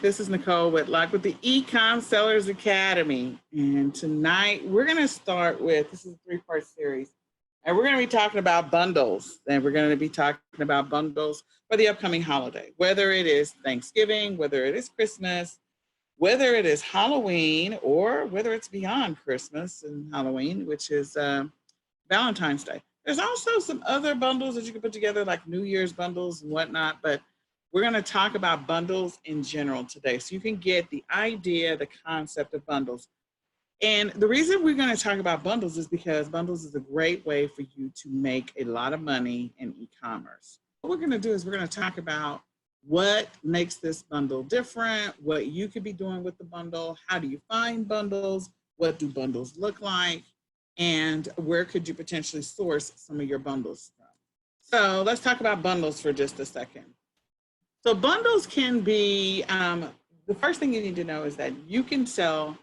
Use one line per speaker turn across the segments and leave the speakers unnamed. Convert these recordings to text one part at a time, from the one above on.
This is Nicole Whitlock with the eCom Sellers Academy. And tonight we're going to start with, this is a three-part series, and we're going to be talking about bundles. And we're going to be talking about bundles for the upcoming holiday, whether it is Thanksgiving, whether it is Christmas, whether it is Halloween, or whether it's beyond Christmas and Halloween, which is Valentine's Day. There's also some other bundles that you can put together, like New Year's bundles and whatnot, but we're going to talk about bundles in general today, so you can get the idea, the concept of bundles. And the reason we're going to talk about bundles is because bundles is a great way for you to make a lot of money in e-commerce. What we're going to do is we're going to talk about what makes this bundle different, what you could be doing with the bundle, how do you find bundles, what do bundles look like, and where could you potentially source some of your bundles from. So let's talk about bundles for just a second. So bundles can be, the first thing you need to know is that you can sell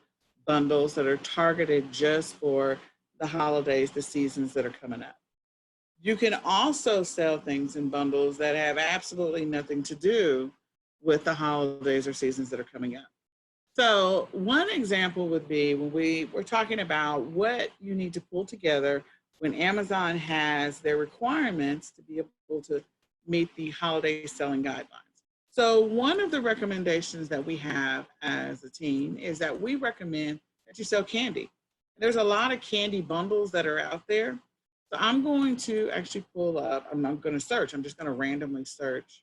bundles that are targeted just for the holidays, the seasons that are coming up. You can also sell things in bundles that have absolutely nothing to do with the holidays or seasons that are coming up. So one example would be when we're talking about what you need to pull together when Amazon has their requirements to be able to meet the holiday selling guidelines. So one of the recommendations that we have as a team is that we recommend that you sell candy. There's a lot of candy bundles that are out there. So I'm going to actually pull up, I'm going to search, I'm just going to randomly search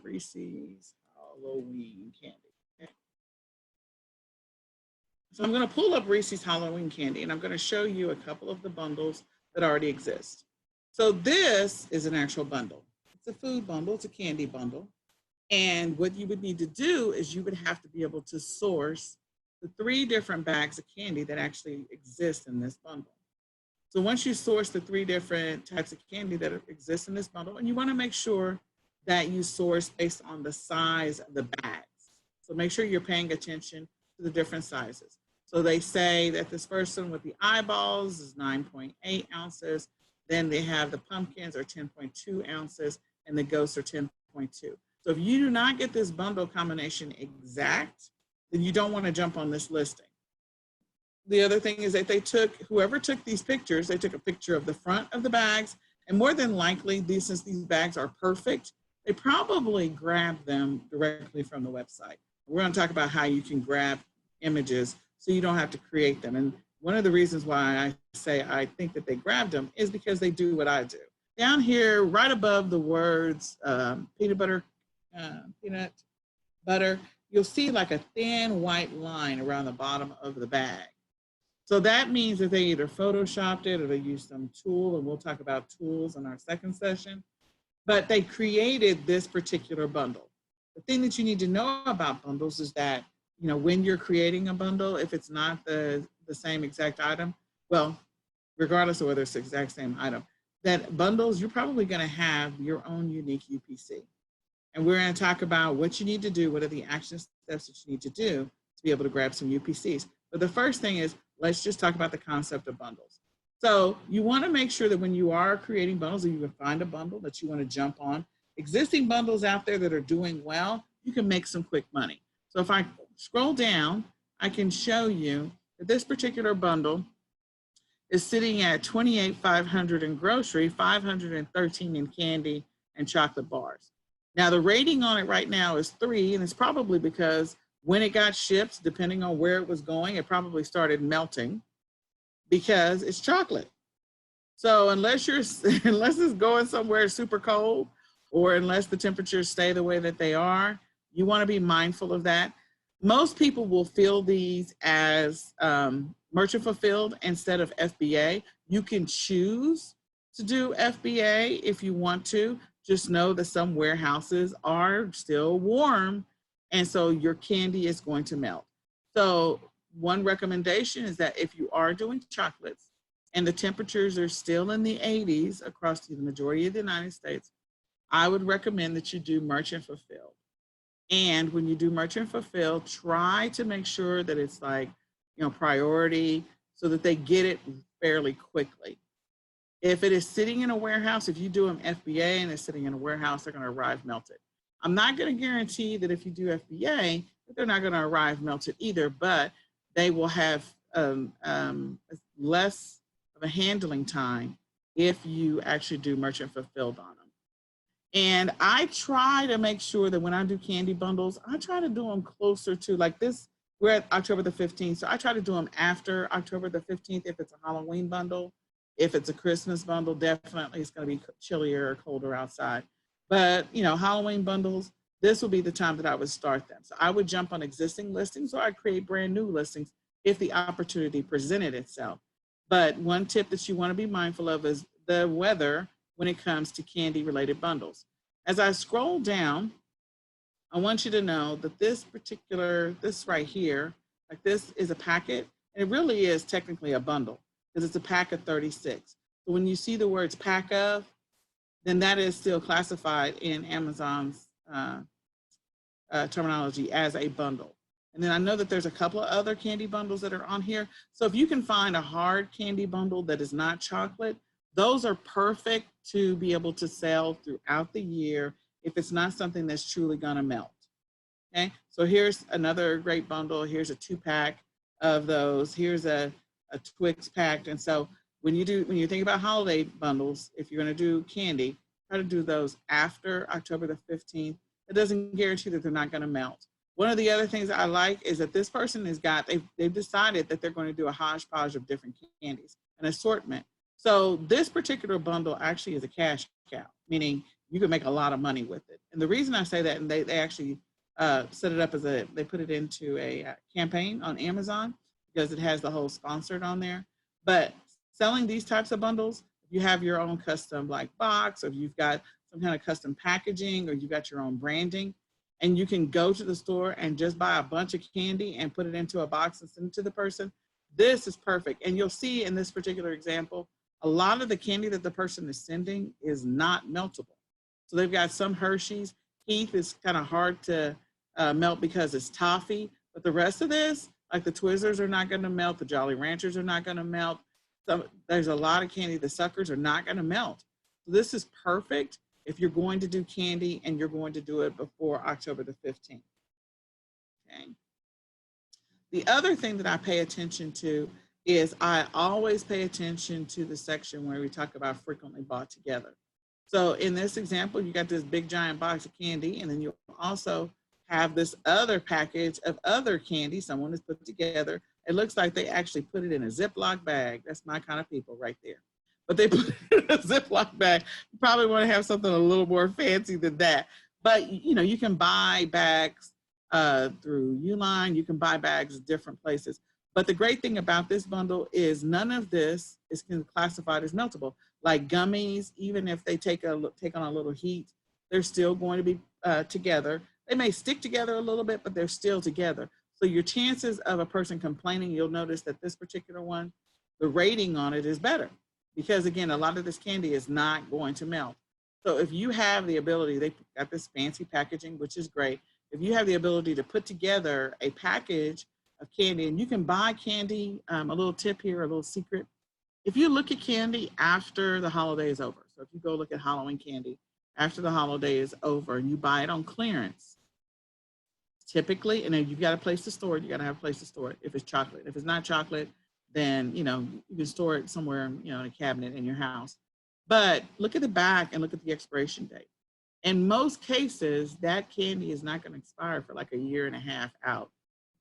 Reese's Halloween candy. Okay. So I'm going to pull up Reese's Halloween candy, and I'm going to show you a couple of the bundles that already exist. So this is an actual bundle. It's a food bundle, it's a candy bundle. And what you would need to do is you would have to be able to source the 3 different bags of candy that actually exist in this bundle. So once you source the 3 different types of candy that exist in this bundle, and you want to make sure that you source based on the size of the bags. So make sure you're paying attention to the different sizes. So they say that this first one with the eyeballs is 9.8 ounces. Then they have the pumpkins are 10.2 ounces and the ghosts are 10.2. So if you do not get this bundle combination exact, then you don't want to jump on this listing. The other thing is that whoever took these pictures, they took a picture of the front of the bags, and more than likely, since these bags are perfect, they probably grabbed them directly from the website. We're going to talk about how you can grab images so you don't have to create them. And one of the reasons why I say I think that they grabbed them is because they do what I do. Down here, right above the words peanut butter, you'll see like a thin white line around the bottom of the bag. So that means that they either photoshopped it or they used some tool, and we'll talk about tools in our second session, but they created this particular bundle. The thing that you need to know about bundles is that, when you're creating a bundle, if it's not the same exact item, well, regardless of whether it's the exact same item, that bundles, you're probably going to have your own unique UPC. And we're going to talk about what you need to do, what are the action steps that you need to do to be able to grab some UPCs. But the first thing is, let's just talk about the concept of bundles. So you want to make sure that when you are creating bundles, or you can find a bundle that you want to jump on, existing bundles out there that are doing well, you can make some quick money. So if I scroll down, I can show you that this particular bundle is sitting at $28,500 in grocery, $513 in candy and chocolate bars. Now the rating on it right now is 3, and it's probably because when it got shipped, depending on where it was going, it probably started melting because it's chocolate. So unless it's going somewhere super cold, or unless the temperatures stay the way that they are, you want to be mindful of that. Most people will fill these as merchant fulfilled instead of FBA. You can choose to do FBA if you want to. Just know that some warehouses are still warm, and so your candy is going to melt. So one recommendation is that if you are doing chocolates and the temperatures are still in the 80s across the majority of the United States, I would recommend that you do merchant fulfilled. And when you do merchant fulfilled, try to make sure that it's like, priority so that they get it fairly quickly. If it is sitting in a warehouse, if you do an FBA and it's sitting in a warehouse, they're going to arrive melted. I'm not going to guarantee that if you do FBA, that they're not going to arrive melted either, but they will have less of a handling time if you actually do merchant fulfilled on them. And I try to make sure that when I do candy bundles, I try to do them closer to like this. We're at October the 15th. So I try to do them after October the 15th if it's a Halloween bundle. If it's a Christmas bundle, definitely it's going to be chillier or colder outside. But, you know, Halloween bundles, this will be the time that I would start them. So I would jump on existing listings or I'd create brand new listings if the opportunity presented itself. But one tip that you want to be mindful of is the weather when it comes to candy related bundles. As I scroll down, I want you to know that this right here, like this is a packet. And it really is technically a bundle because it's a pack of 36. So when you see the words pack of, then that is still classified in Amazon's terminology as a bundle. And then I know that there's a couple of other candy bundles that are on here. So if you can find a hard candy bundle that is not chocolate, those are perfect to be able to sell throughout the year if it's not something that's truly gonna melt, okay? So here's another great bundle. Here's a 2-pack of those. Here's a Twix pack. And so when you think about holiday bundles, if you're gonna do candy, try to do those after October the 15th. It doesn't guarantee that they're not gonna melt. One of the other things I like is that this person they've decided that they're going to do a hodgepodge of different candies, an assortment. So this particular bundle actually is a cash cow, meaning you can make a lot of money with it. And the reason I say that, and they actually set it up they put it into a campaign on Amazon because it has the whole sponsored on there. But selling these types of bundles, if you have your own custom like box, or if you've got some kind of custom packaging, or you've got your own branding, and you can go to the store and just buy a bunch of candy and put it into a box and send it to the person, this is perfect. And you'll see in this particular example, a lot of the candy that the person is sending is not meltable. So they've got some Hershey's. Heath is kind of hard to melt because it's toffee, but the rest of this, like the Twizzlers are not gonna melt, the Jolly Ranchers are not gonna melt. There's a lot of candy, the Suckers are not gonna melt. So this is perfect if you're going to do candy and you're going to do it before October the 15th, okay? The other thing that I pay attention to is I always pay attention to the section where we talk about frequently bought together. So in this example, you got this big giant box of candy, and then you also have this other package of other candy someone has put together. It looks like they actually put it in a Ziploc bag. That's my kind of people right there. But they put it in a Ziploc bag. You probably want to have something a little more fancy than that. But you know, you can buy bags through Uline, you can buy bags different places. But the great thing about this bundle is none of this is classified as meltable. Like gummies, even if they take on a little heat, they're still going to be together. They may stick together a little bit, but they're still together. So your chances of a person complaining, you'll notice that this particular one, the rating on it is better. Because again, a lot of this candy is not going to melt. So if you have the ability, they got this fancy packaging, which is great. If you have the ability to put together a package of candy, and you can buy candy, a little tip here, a little secret. If you look at candy after the holiday is over, so if you go look at Halloween candy after the holiday is over and you buy it on clearance, typically, and then you've got a place to store it, you gotta have a place to store it if it's chocolate. If it's not chocolate, then you know you can store it somewhere, you know, in a cabinet in your house. But look at the back and look at the expiration date. In most cases, that candy is not going to expire for like a year and a half out.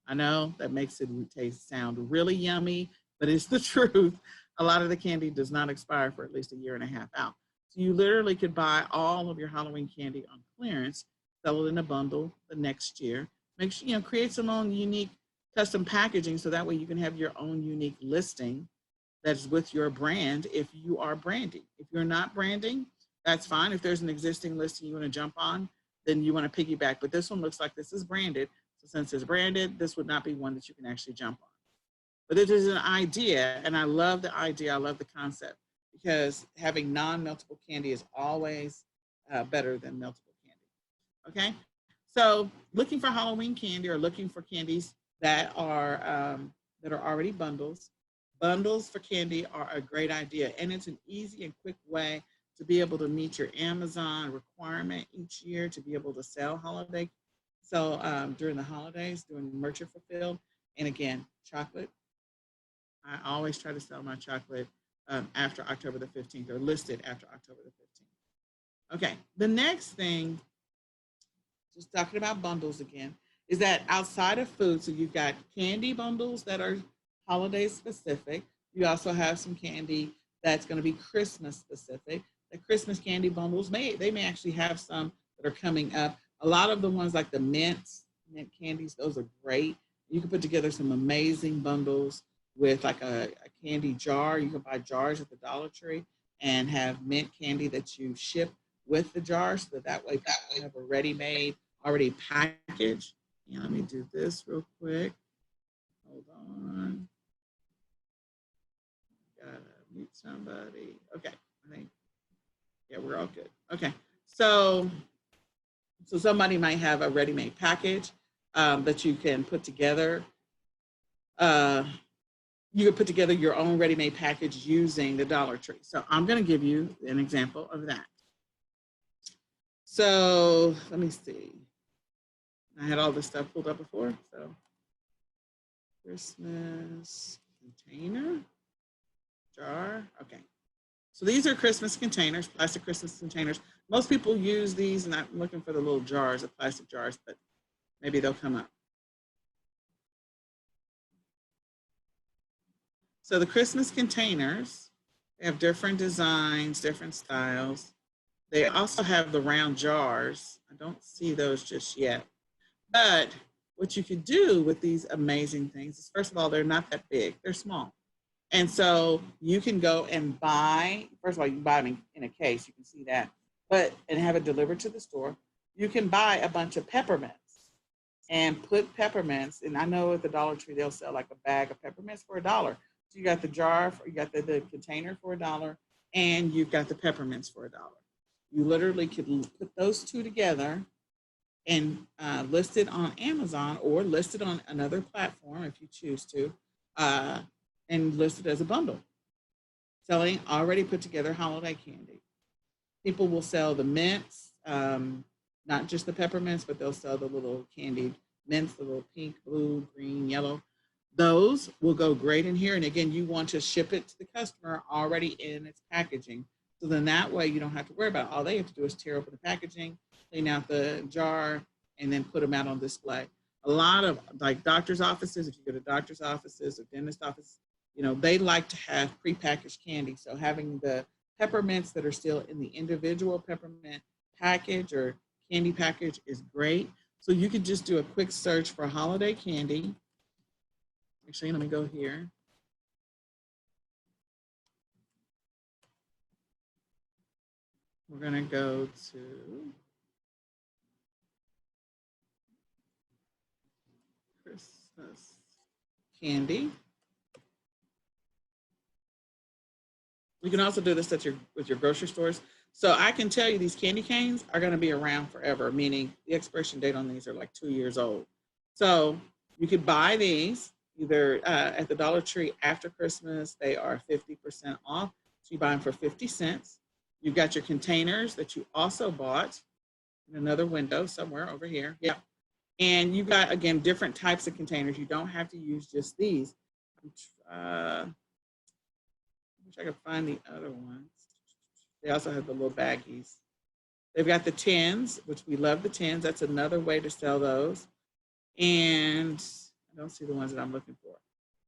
I know that makes it sound really yummy, but it's the truth. A lot of the candy does not expire for at least a year and a half out. So you literally could buy all of your Halloween candy on clearance, sell it in a bundle the next year. Make sure, you know, create some own unique custom packaging so that way you can have your own unique listing that's with your brand if you are branding. If you're not branding, that's fine. If there's an existing listing you want to jump on, then you want to piggyback. But this one looks like this is branded. So since it's branded, this would not be one that you can actually jump on. But it is an idea, and I love the idea. I love the concept because having non-meltable candy is always better than meltable candy. Okay, so looking for Halloween candy or looking for candies that are already bundles. Bundles for candy are a great idea, and it's an easy and quick way to be able to meet your Amazon requirement each year to be able to sell during the holidays, doing merchant fulfilled. And again, chocolate. I always try to sell my chocolate after October the 15th or listed after October the 15th. Okay, the next thing, just talking about bundles again, is that outside of food, so you've got candy bundles that are holiday specific. You also have some candy that's going to be Christmas specific. The Christmas candy bundles may actually have some that are coming up. A lot of the ones like the mint candies, those are great. You can put together some amazing bundles with like a candy jar. You can buy jars at the Dollar Tree and have mint candy that you ship with the jar, so that way people have a ready-made, already packaged. And let me do this real quick. Hold on. Gotta mute somebody. Okay, I think, yeah, we're all good. Okay, so somebody might have a ready-made package that you can put together. You could put together your own ready-made package using the Dollar Tree. So I'm going to give you an example of that. So let me see. I had all this stuff pulled up before. So Christmas container, jar. Okay. So these are Christmas containers, plastic Christmas containers. Most people use these, and I'm looking for the little jars, the plastic jars, but maybe they'll come up. So the Christmas containers, they have different designs, different styles. They also have the round jars. I don't see those just yet. But what you can do with these amazing things is, first of all, they're not that big. They're small. And so you can go and buy, first of all, you can buy them in a case. You can see that. And have it delivered to the store. You can buy a bunch of peppermints and put peppermints. And I know at the Dollar Tree, they'll sell like a bag of peppermints for $1. So you got the jar, you got the container for $1, and you've got the peppermints for $1. You literally could put those two together and list it on Amazon or list it on another platform if you choose to, and list it as a bundle. Selling already put together holiday candy. People will sell the mints, not just the peppermints, but they'll sell the little candied mints, the little pink, blue, green, yellow. Those will go great in here. And again, you want to ship it to the customer already in its packaging. So then that way you don't have to worry about it. All they have to do is tear open the packaging, clean out the jar, and then put them out on display. A lot of like doctor's offices, if you go to doctor's offices or dentist office, they like to have prepackaged candy. So having the peppermints that are still in the individual peppermint package or candy package is great. So you could just do a quick search for holiday candy. Actually, let me go here. We're going to go to Christmas candy. You can also do this with your grocery stores. So I can tell you these candy canes are going to be around forever, meaning the expiration date on these are like 2 years old. So you could buy these either at the Dollar Tree after Christmas. They are 50% off. So you buy them for 50 cents. You've got your containers that you also bought in another window somewhere over here. Yeah. And you've got, again, different types of containers. You don't have to use just these. I wish I could find the other ones. They also have the little baggies. They've got the tins, which we love the tins. That's another way to sell those. And I don't see the ones that I'm looking for.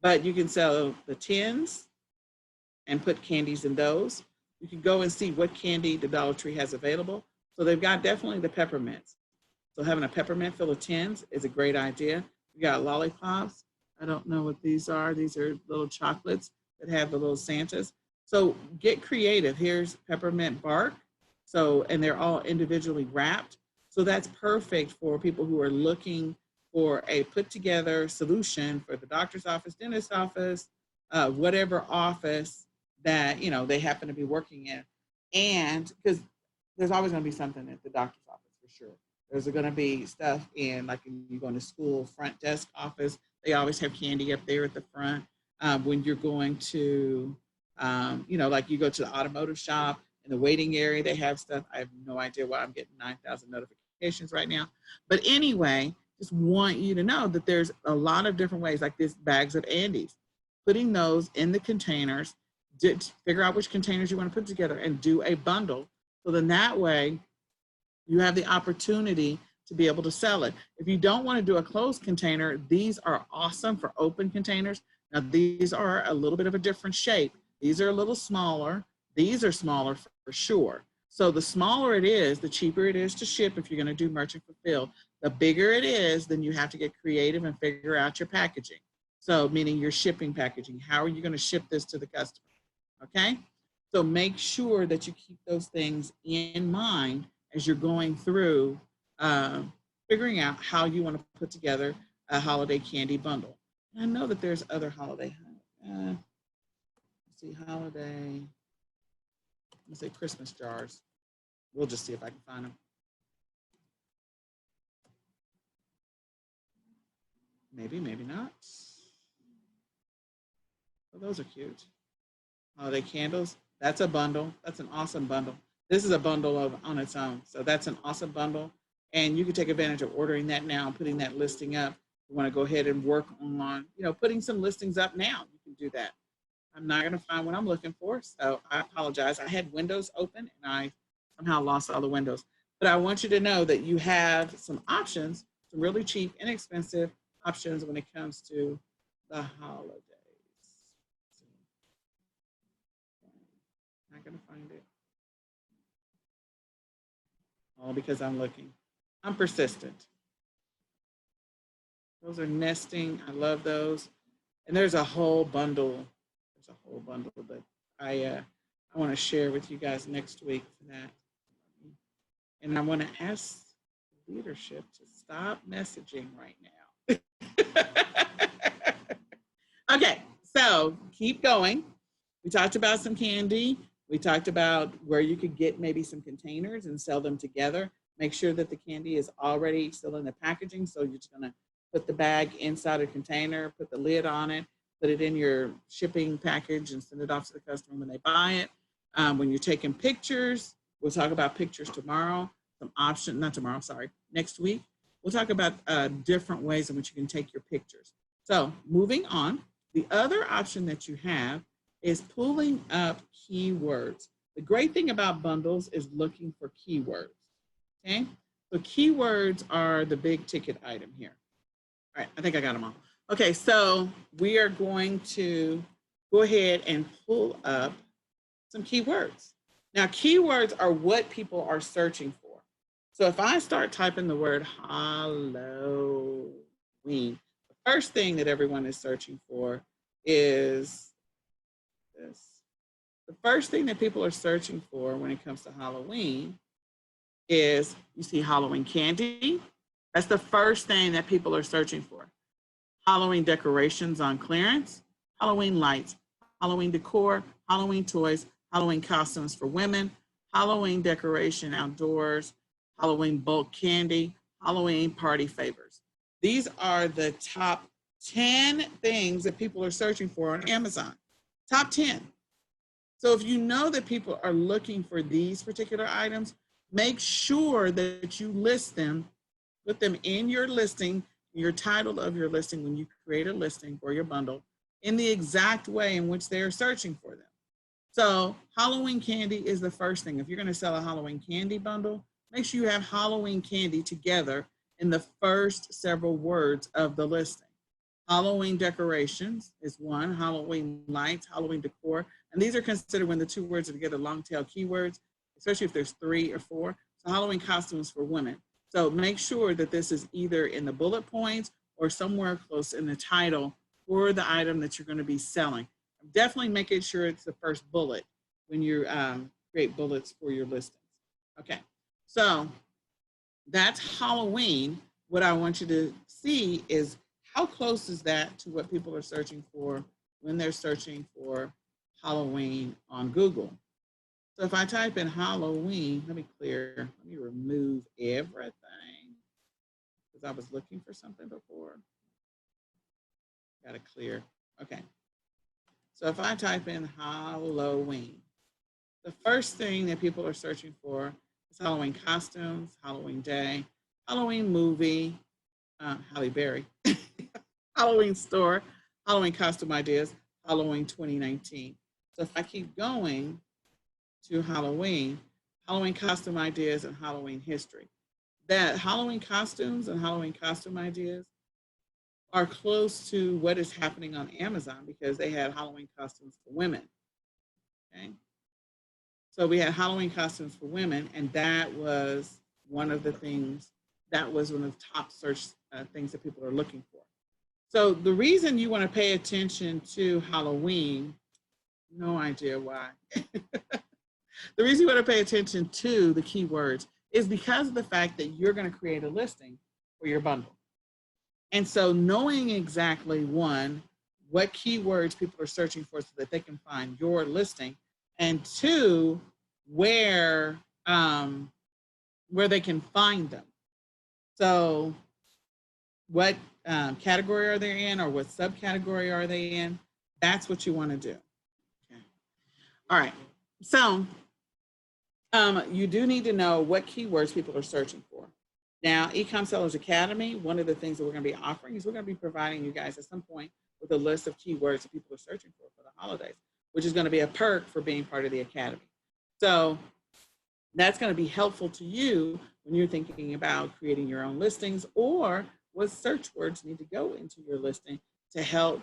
But you can sell the tins and put candies in those. You can go and see what candy the Dollar Tree has available. So they've got definitely the peppermints. So having a peppermint full of tins is a great idea. We got lollipops. I don't know what these are. These are little chocolates that have the little Santas. So get creative. Here's peppermint bark. And they're all individually wrapped. So that's perfect for people who are looking for a put together solution for the doctor's office, dentist office, whatever office that, they happen to be working in. And because there's always going to be something at the doctor's office for sure. There's going to be stuff in, like when you go into school, front desk office, they always have candy up there at the front. When you're going to, like you go to the automotive shop In the waiting area, they have stuff. I have no idea why I'm getting 9,000 notifications right now. But anyway, just want you to know that there's a lot of different ways, like this bags of Andes, putting those in the containers, figure out which containers you want to put together and do a bundle. So then that way you have the opportunity to be able to sell it. If you don't want to do a closed container, these are awesome for open containers. Now these are a little bit of a different shape. These are a little smaller. These are smaller for sure. So the smaller it is, the cheaper it is to ship if you're going to do merchant fulfill. The bigger it is, then you have to get creative and figure out your packaging. So meaning your shipping packaging. How are you going to ship this to the customer? Okay? So make sure that you keep those things in mind as you're going through figuring out how you want to put together a holiday candy bundle. And I know that there's other holiday, let's see, holiday, let's say Christmas jars. We'll just see if I can find them. Maybe, maybe not. Oh, those are cute. Holiday candles, that's a bundle. That's an awesome bundle. This is a bundle on its own. So that's an awesome bundle. And you can take advantage of ordering that now and putting that listing up. You want to go ahead and work on, putting some listings up now. You can do that. I'm not going to find what I'm looking for. So I apologize. I had windows open and I somehow lost all the windows. But I want you to know that you have some options, some really cheap, inexpensive options when it comes to the holidays. Not going to find it. All because I'm looking. I'm persistent. Those are nesting. I love those. And there's a whole bundle. There's a whole bundle that I want to share with you guys next week for that. And I want to ask leadership to stop messaging right now. Okay, so keep going. We talked about some candy. We talked about where you could get maybe some containers and sell them together. Make sure that the candy is already still in the packaging. So you're just gonna put the bag inside a container, put the lid on it, put it in your shipping package and send it off to the customer when they buy it. When you're taking pictures, we'll talk about pictures tomorrow. Some option, not tomorrow, sorry, next week. We'll talk about different ways in which you can take your pictures. So moving on, the other option that you have is pulling up keywords. The great thing about bundles is looking for keywords, okay? So keywords are the big ticket item here. All right, I think I got them all. Okay, so we are going to go ahead and pull up some keywords. Now, keywords are what people are searching for. So if I start typing the word Halloween, the first thing that everyone is searching for is this. The first thing that people are searching for when it comes to Halloween is, you see Halloween candy. That's the first thing that people are searching for. Halloween decorations on clearance, Halloween lights, Halloween decor, Halloween toys, Halloween costumes for women, Halloween decoration outdoors, Halloween bulk candy, Halloween party favors. These are the top 10 things that people are searching for on Amazon. Top 10. So if you know that people are looking for these particular items, make sure that you list them, put them in your listing, your title of your listing when you create a listing for your bundle in the exact way in which they're searching for them. So Halloween candy is the first thing. If you're going to sell a Halloween candy bundle, make sure you have Halloween candy together in the first several words of the listing. Halloween decorations is one, Halloween lights, Halloween decor, and these are considered when the two words are together long tail keywords, especially if there's 3 or 4. So Halloween costumes for women. So make sure that this is either in the bullet points or somewhere close in the title for the item that you're going to be selling. Definitely making sure it's the first bullet when you create bullets for your listings. Okay, so that's Halloween. What I want you to see is how close is that to what people are searching for when they're searching for Halloween on Google. So if I type in Halloween, let me remove everything because I was looking for something before. Got to clear. Okay. So if I type in Halloween, The first thing that people are searching for is Halloween costumes, Halloween day, Halloween movie, Halle Berry, Halloween store, Halloween costume ideas, Halloween 2019. So if I keep going to Halloween, Halloween costume ideas, and Halloween history, that Halloween costumes and Halloween costume ideas are close to what is happening on Amazon because they had Halloween costumes for women. Okay. So we had Halloween costumes for women, and that was one of the things, that was one of the top search things that people are looking for. So the reason you want to pay attention to Halloween, no idea why. The reason you want to pay attention to the keywords is because of the fact that you're going to create a listing for your bundle. And so knowing exactly, one, what keywords people are searching for so that they can find your listing, and two, where they can find them. So what category are they in, or what subcategory are they in? That's what you want to do. Okay. All right. So you do need to know what keywords people are searching for. Now, eCom Sellers Academy, one of the things that we're going to be offering is we're going to be providing you guys at some point with a list of keywords that people are searching for the holidays, which is going to be a perk for being part of the academy. So that's going to be helpful to you when you're thinking about creating your own listings, or what search words need to go into your listing to help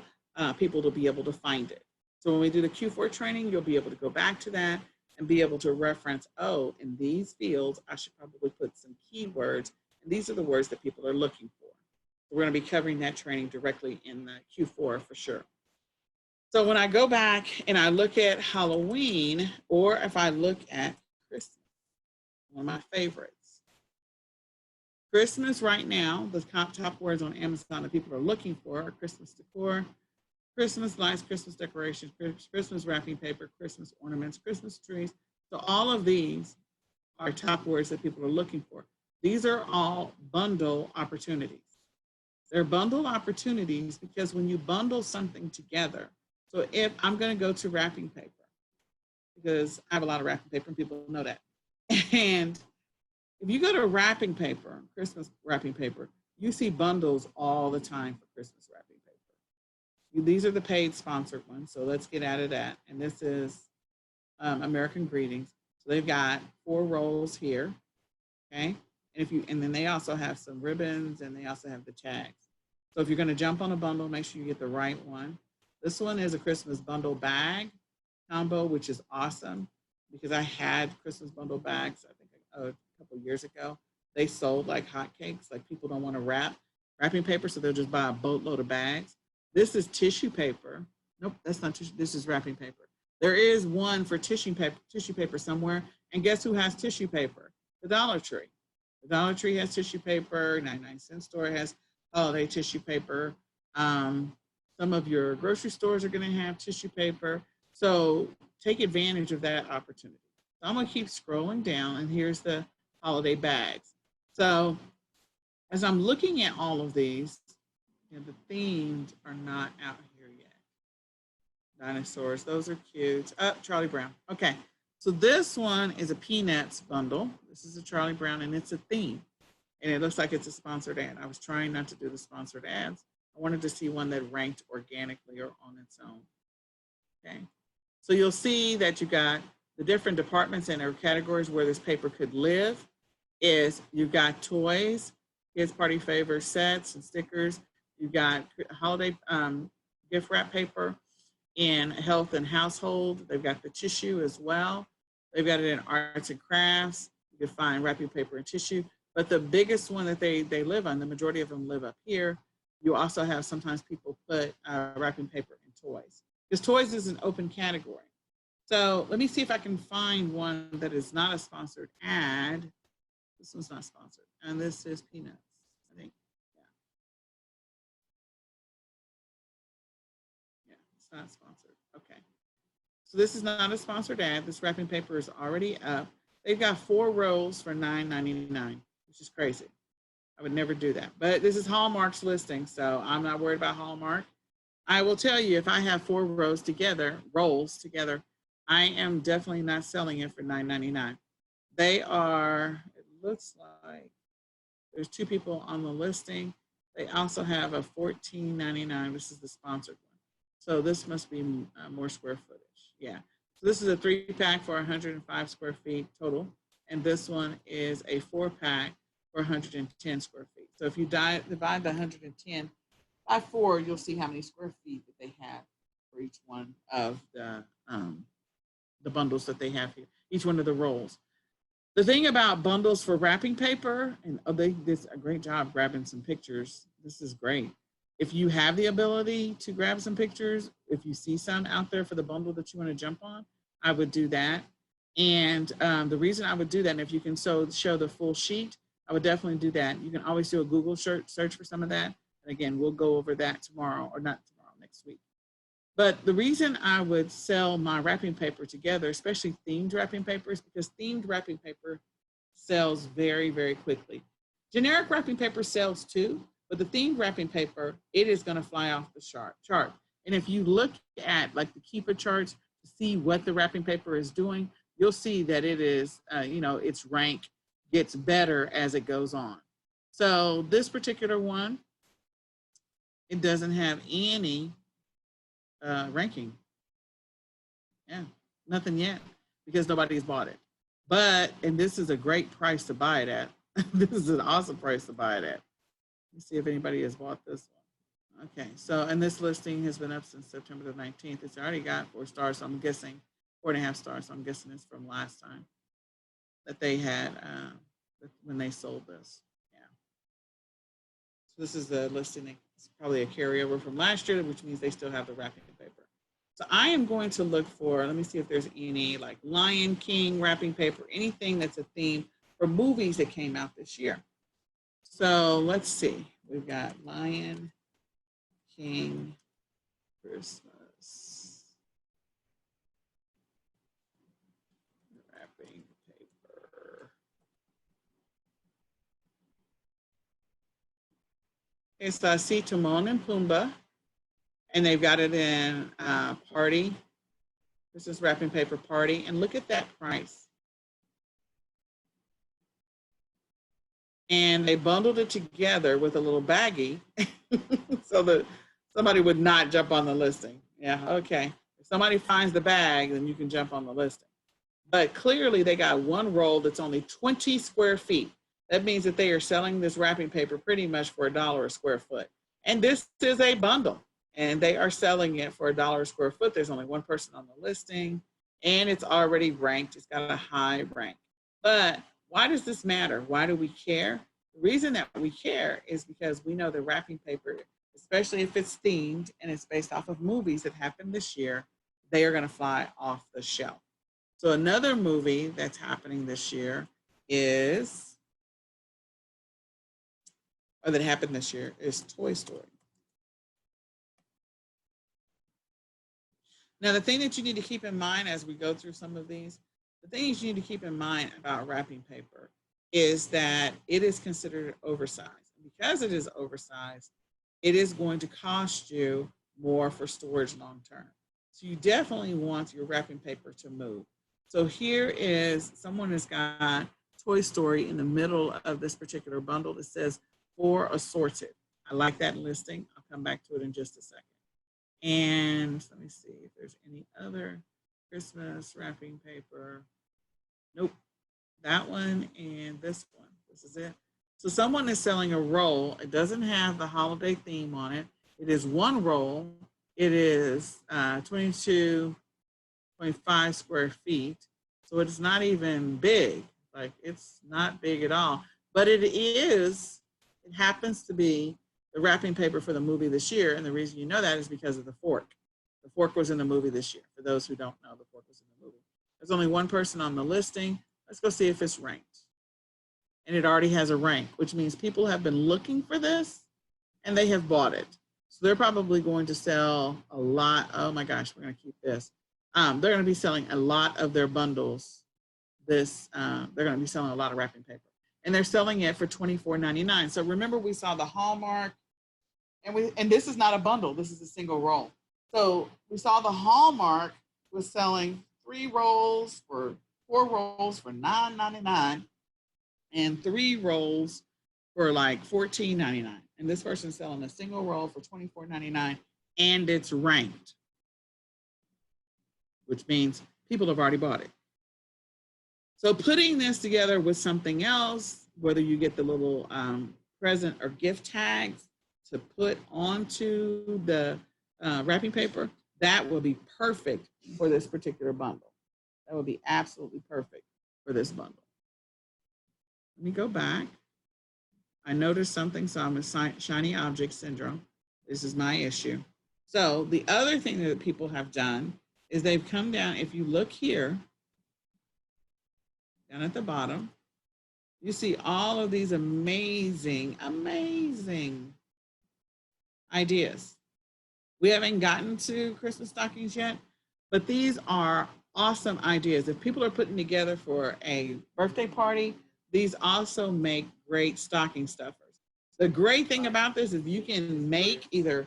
people to be able to find it. So when we do the Q4 training, you'll be able to go back to that and be able to reference, oh, in these fields, I should probably put some keywords, and these are the words that people are looking for. So we're going to be covering that training directly in the Q4 for sure. So when I go back and I look at Halloween, or if I look at Christmas, one of my favorites. Christmas right now, the top words on Amazon that people are looking for are Christmas decor, Christmas lights, Christmas decorations, Christmas wrapping paper, Christmas ornaments, Christmas trees. So all of these are top words that people are looking for. These are all bundle opportunities. They're bundle opportunities because when you bundle something together, so if I'm going to go to wrapping paper, because I have a lot of wrapping paper and people know that. And if you go to wrapping paper, Christmas wrapping paper, you see bundles all the time for Christmas wrapping paper. These are the paid sponsored ones, so let's get out of that. And this is American Greetings. So they've got 4 rolls here, okay? And then they also have some ribbons, and they also have the tags. So if you're going to jump on a bundle, make sure you get the right one. This one is a Christmas bundle bag combo, which is awesome because I had Christmas bundle bags, I think a couple of years ago. They sold like hotcakes. Like, people don't want to wrapping paper, so they'll just buy a boatload of bags. This is tissue paper. Nope, that's not tissue. This is wrapping paper. There is one for tissue paper somewhere. And guess who has tissue paper? The Dollar Tree. The Dollar Tree has tissue paper. 99-cent store has holiday tissue paper. Some of your grocery stores are going to have tissue paper. So take advantage of that opportunity. So I'm going to keep scrolling down, and here's the holiday bags. So as I'm looking at all of these, the themes are not out here yet. Dinosaurs, those are cute. Charlie Brown. Okay, so this one is a Peanuts bundle. This is a Charlie Brown, and it's a theme. And it looks like it's a sponsored ad. I was trying not to do the sponsored ads. I wanted to see one that ranked organically or on its own. Okay, so you'll see that you got the different departments and or categories where this paper could live. Is you've got toys, kids party favors, sets and stickers. You've got holiday gift wrap paper in health and household. They've got the tissue as well. They've got it in arts and crafts. You can find wrapping paper and tissue. But the biggest one that they live on, the majority of them live up here. You also have sometimes people put wrapping paper in toys, because toys is an open category. So let me see if I can find one that is not a sponsored ad. This one's not sponsored. And this is Peanuts, I think. Yeah, it's not sponsored. Okay. So this is not a sponsored ad. This wrapping paper is already up. They've got 4 rolls for $9.99, which is crazy. I would never do that. But this is Hallmark's listing, so I'm not worried about Hallmark. I will tell you, if I have 4 rolls together, I am definitely not selling it for $9.99. They are, it looks like there's two people on the listing. They also have a $14.99. This is the sponsored one. So this must be more square footage. Yeah. So this is a 3-pack for 105 square feet total. And this one is a 4-pack for 110 square feet. So if you divide the 110 by 4, you'll see how many square feet that they have for each one of the bundles that they have here, each one of the rolls. The thing about bundles for wrapping paper, and they did a great job grabbing some pictures. This is great. If you have the ability to grab some pictures, if you see some out there for the bundle that you want to jump on, I would do that. And the reason I would do that, and if you can show the full sheet, I would definitely do that. You can always do a Google search for some of that. And again, we'll go over that tomorrow, or not tomorrow, next week. But the reason I would sell my wrapping paper together, especially themed wrapping paper, is because themed wrapping paper sells very, very quickly. Generic wrapping paper sells too, but the themed wrapping paper, it is going to fly off the chart. And if you look at like the Keepa charts to see what the wrapping paper is doing, you'll see that it is, its rank gets better as it goes on. So this particular one, it doesn't have any ranking. Yeah, nothing yet because nobody's bought it. But, and this is a great price to buy it at. This is an awesome price to buy it at. Let's see if anybody has bought this one. Okay, so, and this listing has been up since September the 19th. It's already got 4 stars, so I'm guessing 4.5 stars. So I'm guessing it's from last time that they had when they sold this. Yeah. So this is the listing. It's probably a carryover from last year, which means they still have the wrapping paper. So I am going to look for, let me see if there's any like Lion King wrapping paper, anything that's a theme for movies that came out this year. So let's see. We've got Lion King Christmas wrapping paper. It's I see Timon and Pumbaa, and they've got it in Party. This is wrapping paper Party, and look at that price. And they bundled it together with a little baggie so that somebody would not jump on the listing. Yeah, okay. If somebody finds the bag, then you can jump on the listing. But clearly they got one roll that's only 20 square feet. That means that they are selling this wrapping paper pretty much for $1 a square foot. And this is a bundle, and they are selling it for $1 a square foot. There's only one person on the listing, and it's already ranked. It's got a high rank. But why does this matter? Why do we care? The reason that we care is because we know the wrapping paper, especially if it's themed and it's based off of movies that happened this year, they are going to fly off the shelf. So another movie that's happening this year is, or that happened this year, is Toy Story. Now, the thing that you need to keep in mind as we go through some of these, the things you need to keep in mind about wrapping paper is that it is considered oversized. And because it is oversized, it is going to cost you more for storage long term. So you definitely want your wrapping paper to move. So here is, someone has got Toy Story in the middle of this particular bundle. It says for assorted. I like that listing. I'll come back to it in just a second. And let me see if there's any other Christmas wrapping paper. Nope. That one and this one. This is it. So someone is selling a roll. It doesn't have the holiday theme on it. It is one roll. It is 22.5 square feet. So it's not even big. Like, it's not big at all. But it happens to be the wrapping paper for the movie this year. And the reason you know that is because of the fork. The fork was in the movie this year. For those who don't know, the fork was in the movie. There's only one person on the listing. Let's go see if it's ranked. And it already has a rank, which means people have been looking for this and they have bought it. So they're probably going to sell a lot. Oh my gosh, we're going to keep this. They're going to be selling a lot of their bundles. They're going to be selling a lot of wrapping paper. And they're selling it for $24.99. So remember, we saw the Hallmark, and this is not a bundle. This is a single roll. So we saw the Hallmark was selling 4 rolls for $9.99 and 3 rolls for like $14.99. And this person's selling a single roll for $24.99 and it's ranked, which means people have already bought it. So putting this together with something else, whether you get the little present or gift tags to put onto the wrapping paper, that will be perfect for this particular bundle. That would be absolutely perfect for this bundle. Let me go back. I noticed something, so I'm a shiny object syndrome. This is my issue. So the other thing that people have done is they've come down, if you look here, down at the bottom, you see all of these amazing, amazing ideas. We haven't gotten to Christmas stockings yet, but these are awesome ideas. If people are putting together for a birthday party, these also make great stocking stuffers. The great thing about this is you can make either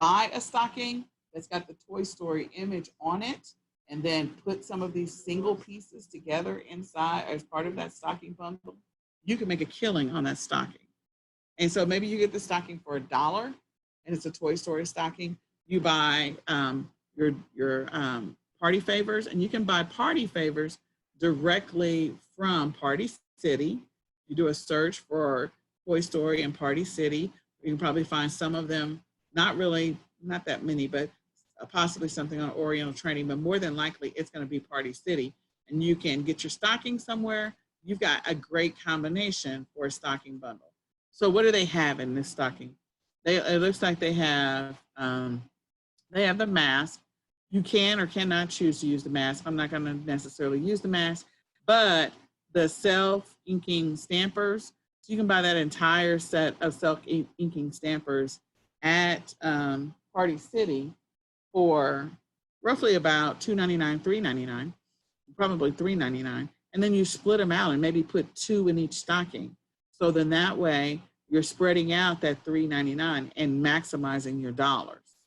buy a stocking that's got the Toy Story image on it and then put some of these single pieces together inside as part of that stocking bundle. You can make a killing on that stocking. And so maybe you get the stocking for $1 and it's a Toy Story stocking. You buy your party favors, and you can buy party favors directly from Party City. You do a search for Toy Story and Party City. You can probably find some of them, not that many, but possibly something on Oriental Trading, but more than likely it's going to be Party City. And you can get your stocking somewhere. You've got a great combination for a stocking bundle. So what do they have in this stocking? It looks like they have the mask. You can or cannot choose to use the mask. I'm not going to necessarily use the mask, but the self-inking stampers. So you can buy that entire set of self-inking stampers at Party City for roughly about $2.99, $3.99, probably $3.99. And then you split them out and maybe put 2 in each stocking. So then that way you're spreading out that $3.99 and maximizing your dollars.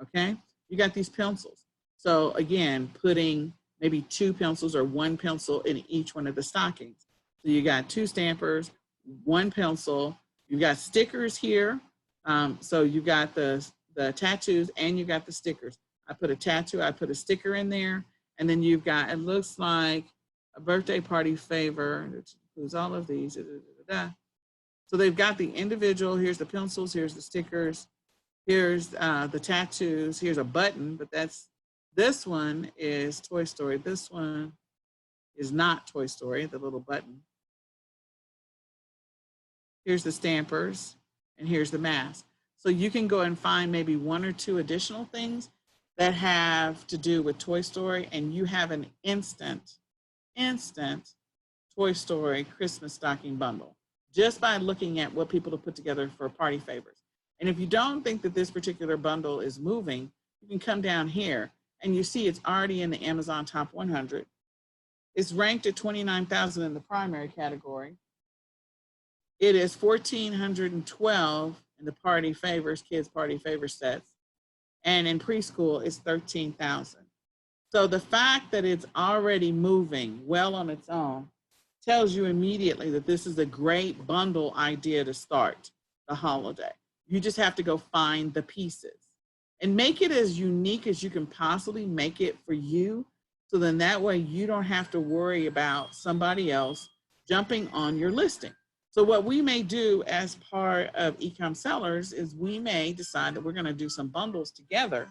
Okay? You got these pencils. So again, putting maybe 2 pencils or 1 pencil in each one of the stockings. So you got 2 stampers, 1 pencil. You've got stickers here. So you got the tattoos and you got the stickers. I put a tattoo, I put a sticker in there, and then you've got, it looks like a birthday party favor, which includes all of these. So they've got the individual, here's the pencils, here's the stickers, here's the tattoos, here's a button, but this one is Toy Story. This one is not Toy Story, the little button. Here's the stampers, and here's the mask. So you can go and find maybe 1 or 2 additional things that have to do with Toy Story, and you have an instant Toy Story Christmas stocking bundle just by looking at what people have put together for party favors. And if you don't think that this particular bundle is moving, you can come down here and you see it's already in the Amazon Top 100. It's ranked at 29,000 in the primary category. It is 1,412 in the party favors, kids party favor sets. And in preschool, it's 13,000. So the fact that it's already moving well on its own tells you immediately that this is a great bundle idea to start the holiday. You just have to go find the pieces and make it as unique as you can possibly make it for you. So then that way you don't have to worry about somebody else jumping on your listing. So what we may do as part of eCom Sellers is we may decide that we're going to do some bundles together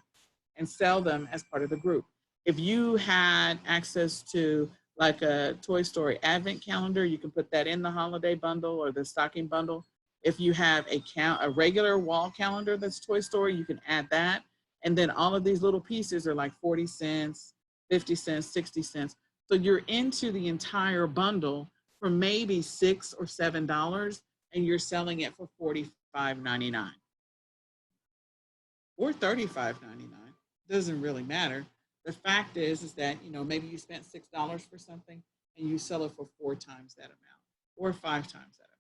and sell them as part of the group. If you had access to like a Toy Story Advent calendar, you can put that in the holiday bundle or the stocking bundle. If you have a regular wall calendar that's Toy Story, you can add that. And then all of these little pieces are like 40 cents, 50 cents, 60 cents. So you're into the entire bundle for maybe $6 or $7, and you're selling it for $45.99 or $35.99. Doesn't really matter. The fact is that, you know, maybe you spent $6 for something and you sell it for 4 times that amount or 5 times that amount.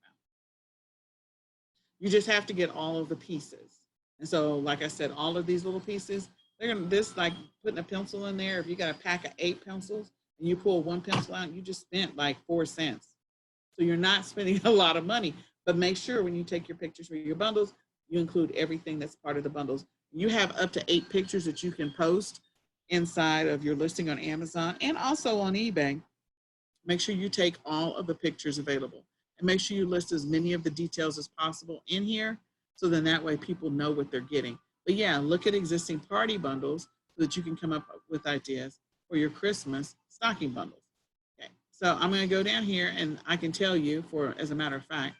You just have to get all of the pieces. And so, like I said, all of these little pieces, They're gonna this like putting a pencil in there. If you got a pack of 8 pencils and you pull one pencil out, you just spent like 4 cents. So you're not spending a lot of money. But make sure when you take your pictures for your bundles, you include everything that's part of the bundles. You have up to 8 pictures that you can post inside of your listing on Amazon and also on eBay. Make sure you take all of the pictures available and make sure you list as many of the details as possible in here. So then that way people know what they're getting. But yeah, look at existing party bundles so that you can come up with ideas for your Christmas stocking bundles. Okay, so I'm going to go down here and I can tell you, for as a matter of fact,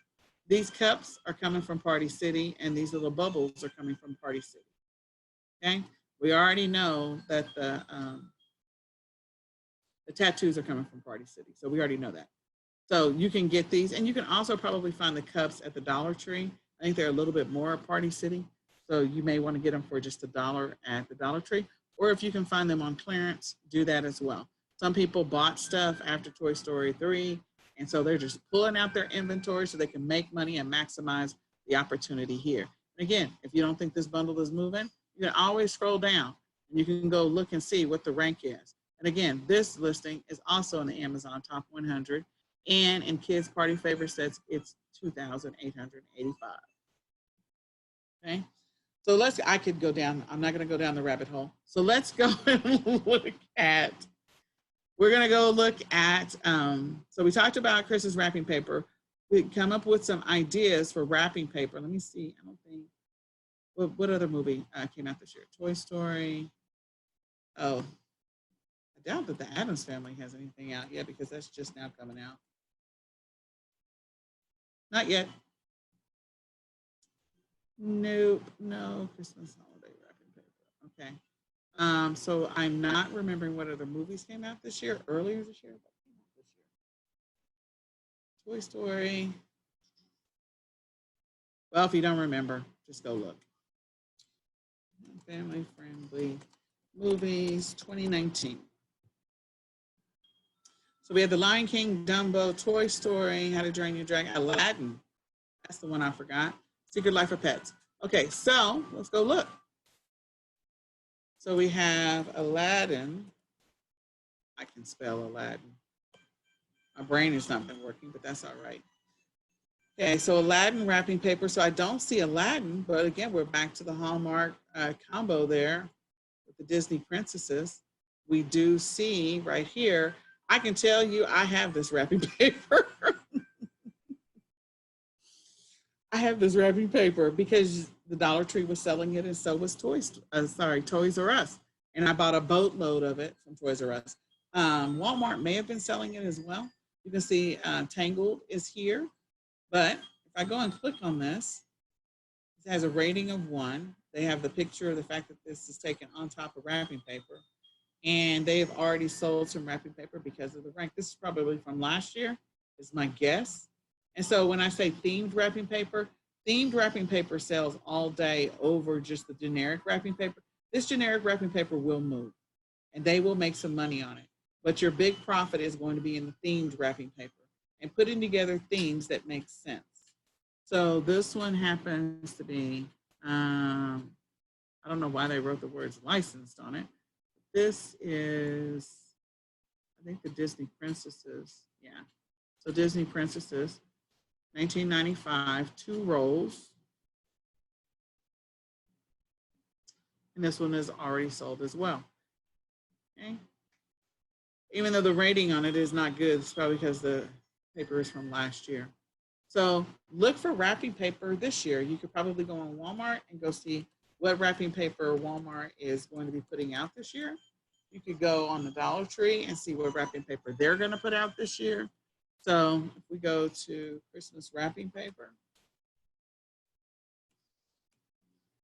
these cups are coming from Party City and these little bubbles are coming from Party City. Okay, we already know that the tattoos are coming from Party City, so we already know that. So you can get these, and you can also probably find the cups at the Dollar Tree. I think they're a little bit more at Party City, so you may want to get them for just $1 at the Dollar Tree, or if you can find them on clearance, do that as well. Some people bought stuff after Toy Story 3, and so they're just pulling out their inventory so they can make money and maximize the opportunity here. And again, if you don't think this bundle is moving, you can always scroll down and you can go look and see what the rank is. And again, this listing is also in the Amazon Top 100. And in Kids Party Favor Sets, it's $2,885. Okay. So I could go down, I'm not going to go down the rabbit hole. So let's go and look at, we're going to go look at, so we talked about Chris's wrapping paper. We come up with some ideas for wrapping paper. Let me see. I don't think, what other movie came out this year? Toy Story. Oh, I doubt that the Addams Family has anything out yet because that's just now coming out. Not yet. Nope, no Christmas holiday wrapping paper. Okay. So I'm not remembering what other movies came out this year, earlier this year. What came out this year? Toy Story. Well, if you don't remember, just go look. Family friendly movies 2019. So we had The Lion King, Dumbo, Toy Story, How to Train Your Dragon, Aladdin. That's the one I forgot. Secret Life of Pets. Okay, so let's go look. So we have Aladdin. I can spell Aladdin. My brain is not been working, but that's all right. Okay, so Aladdin wrapping paper. So I don't see Aladdin, but again, we're back to the Hallmark combo there with the Disney princesses. We do see right here, I can tell you I have this wrapping paper. I have this wrapping paper because the Dollar Tree was selling it and so was Toys R Us. And I bought a boatload of it from Toys R Us. Walmart may have been selling it as well. You can see Tangled is here. But if I go and click on this, it has a rating of 1. They have the picture of the fact that this is taken on top of wrapping paper. And they have already sold some wrapping paper because of the rank. This is probably from last year, is my guess. And so when I say themed wrapping paper sells all day over just the generic wrapping paper. This generic wrapping paper will move and they will make some money on it. But your big profit is going to be in the themed wrapping paper and putting together themes that make sense. So this one happens to be, I don't know why they wrote the words licensed on it. This is, I think the Disney Princesses. Yeah. So Disney Princesses, 1995, 2 rolls. And this one is already sold as well. Okay. Even though the rating on it is not good, it's probably because the paper is from last year. So look for wrapping paper this year. You could probably go on Walmart and go see what wrapping paper Walmart is going to be putting out this year. You could go on the Dollar Tree and see what wrapping paper they're going to put out this year. So if we go to Christmas wrapping paper,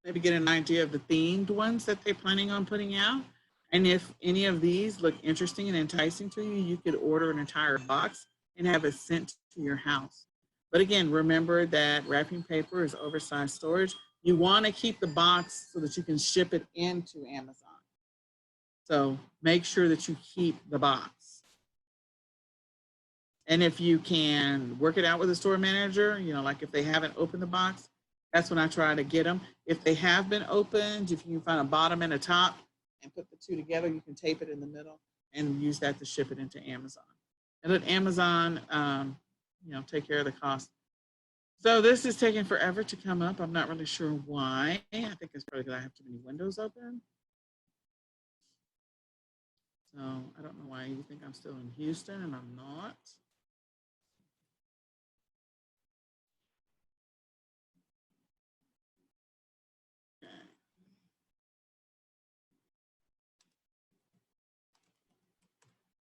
maybe get an idea of the themed ones that they're planning on putting out. And if any of these look interesting and enticing to you, you could order an entire box and have it sent to your house. But again, remember that wrapping paper is oversized storage. You want to keep the box so that you can ship it into Amazon. So make sure that you keep the box. And if you can work it out with a store manager, you know, like if they haven't opened the box, That's when I try to get them. If they have been opened, if you can find a bottom and a top and put the two together, you can tape it in the middle and use that to ship it into Amazon. And let Amazon, take care of the cost. So this is taking forever to come up. I'm not really sure why. I think it's probably because I have too many windows open. So I don't know why you think I'm still in Houston and I'm not. Okay.